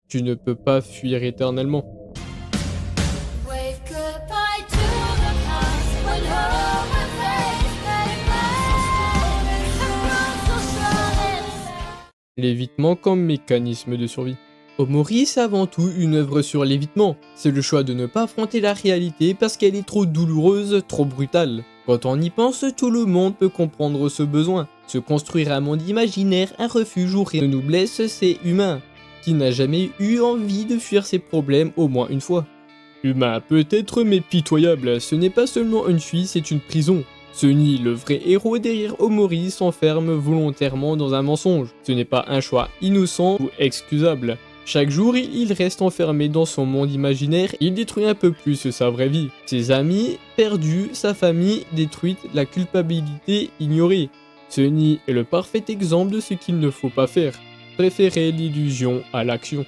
Tu ne peux pas fuir éternellement. Wave goodbye to the past when home fades, letting my across the L'évitement comme mécanisme de survie. Omori, c'est avant tout une œuvre sur l'évitement. C'est le choix de ne pas affronter la réalité parce qu'elle est trop douloureuse, trop brutale. Quand on y pense, tout le monde peut comprendre ce besoin. Se construire un monde imaginaire, un refuge où rien ne nous blesse, c'est humain. Qui n'a jamais eu envie de fuir ses problèmes au moins une fois? Humain peut-être, mais pitoyable. Ce n'est pas seulement une fuite, c'est une prison. Sunny, le vrai héros derrière Omori, s'enferme volontairement dans un mensonge. Ce n'est pas un choix innocent ou excusable. Chaque jour, il reste enfermé dans son monde imaginaire, il détruit un peu plus sa vraie vie. Ses amis perdus, sa famille détruite, la culpabilité ignorée. Sunny est le parfait exemple de ce qu'il ne faut pas faire. Préférer l'illusion à l'action.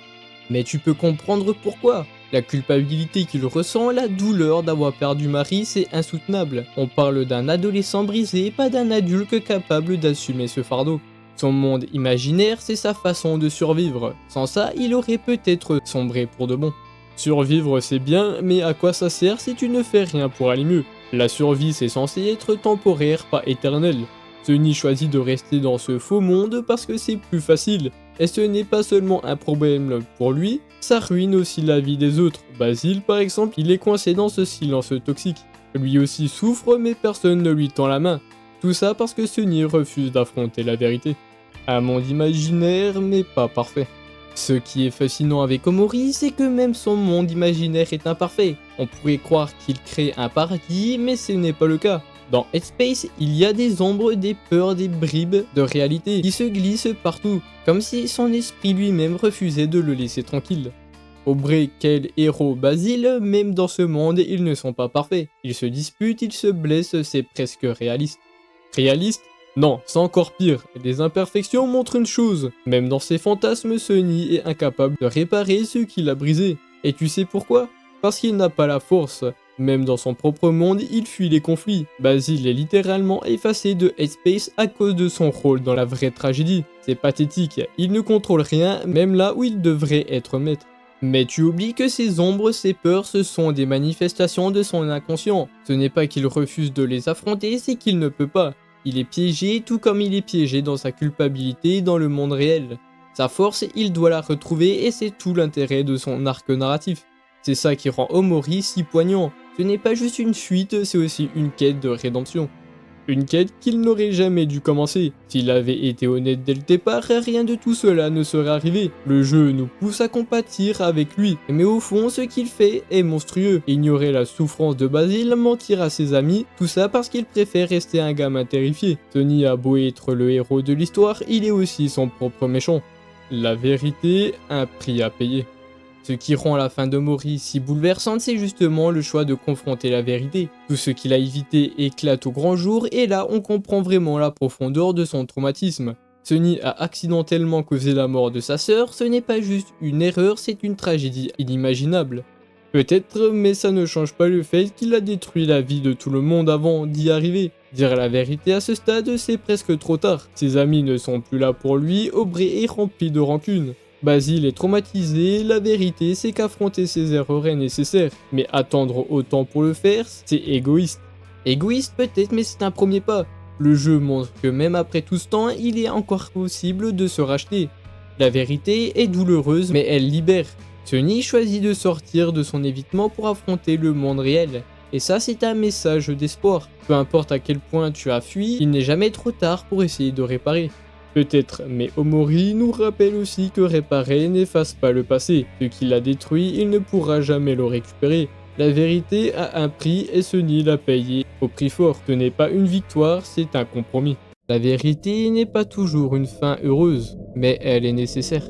Mais tu peux comprendre pourquoi. La culpabilité qu'il ressent, la douleur d'avoir perdu Marie, c'est insoutenable. On parle d'un adolescent brisé, pas d'un adulte capable d'assumer ce fardeau. Son monde imaginaire, c'est sa façon de survivre. Sans ça, il aurait peut-être sombré pour de bon. Survivre, c'est bien, mais à quoi ça sert si tu ne fais rien pour aller mieux? La survie, c'est censé être temporaire, pas éternel. Sunny choisit de rester dans ce faux monde parce que c'est plus facile. Et ce n'est pas seulement un problème pour lui, ça ruine aussi la vie des autres. Basile, par exemple, il est coincé dans ce silence toxique. Lui aussi souffre, mais personne ne lui tend la main. Tout ça parce que Sunny refuse d'affronter la vérité. Un monde imaginaire, mais pas parfait. Ce qui est fascinant avec Omori, c'est que même son monde imaginaire est imparfait. On pourrait croire qu'il crée un paradis, mais ce n'est pas le cas. Dans Headspace, il y a des ombres, des peurs, des bribes de réalité qui se glissent partout, comme si son esprit lui-même refusait de le laisser tranquille. Au vrai, quel héros Basile, même dans ce monde, ils ne sont pas parfaits. Ils se disputent, ils se blessent, c'est presque réaliste. Réaliste? Non, c'est encore pire. Les imperfections montrent une chose. Même dans ses fantasmes, Sunny est incapable de réparer ce qu'il a brisé. Et tu sais pourquoi? Parce qu'il n'a pas la force. Même dans son propre monde, il fuit les conflits. Basile est littéralement effacé de Headspace à cause de son rôle dans la vraie tragédie. C'est pathétique, il ne contrôle rien, même là où il devrait être maître. Mais tu oublies que ces ombres, ces peurs, ce sont des manifestations de son inconscient. Ce n'est pas qu'il refuse de les affronter, c'est qu'il ne peut pas. Il est piégé tout comme il est piégé dans sa culpabilité dans le monde réel. Sa force, il doit la retrouver et c'est tout l'intérêt de son arc narratif. C'est ça qui rend Omori si poignant. Ce n'est pas juste une fuite, c'est aussi une quête de rédemption. Une quête qu'il n'aurait jamais dû commencer. S'il avait été honnête dès le départ, rien de tout cela ne serait arrivé. Le jeu nous pousse à compatir avec lui, mais au fond, ce qu'il fait est monstrueux. Ignorer la souffrance de Basile, mentir à ses amis, tout ça parce qu'il préfère rester un gamin terrifié. Sunny a beau être le héros de l'histoire, il est aussi son propre méchant. La vérité, un prix à payer. Ce qui rend la fin d'Omori si bouleversante, c'est justement le choix de confronter la vérité. Tout ce qu'il a évité éclate au grand jour et là on comprend vraiment la profondeur de son traumatisme. Sunny a accidentellement causé la mort de sa sœur, ce n'est pas juste une erreur, c'est une tragédie inimaginable. Peut-être, mais ça ne change pas le fait qu'il a détruit la vie de tout le monde avant d'y arriver. Dire la vérité à ce stade, c'est presque trop tard. Ses amis ne sont plus là pour lui, Aubrey est rempli de rancune. Basile est traumatisé, la vérité c'est qu'affronter ses erreurs est nécessaire, mais attendre autant pour le faire, c'est égoïste. Égoïste peut-être, mais c'est un premier pas. Le jeu montre que même après tout ce temps, il est encore possible de se racheter. La vérité est douloureuse, mais elle libère. Sunny choisit de sortir de son évitement pour affronter le monde réel. Et ça c'est un message d'espoir. Peu importe à quel point tu as fui, il n'est jamais trop tard pour essayer de réparer. Peut-être, mais Omori nous rappelle aussi que réparer n'efface pas le passé. Ce qui l'a détruit, il ne pourra jamais le récupérer. La vérité a un prix et Sunny l'a payé au prix fort. Ce n'est pas une victoire, c'est un compromis. La vérité n'est pas toujours une fin heureuse, mais elle est nécessaire.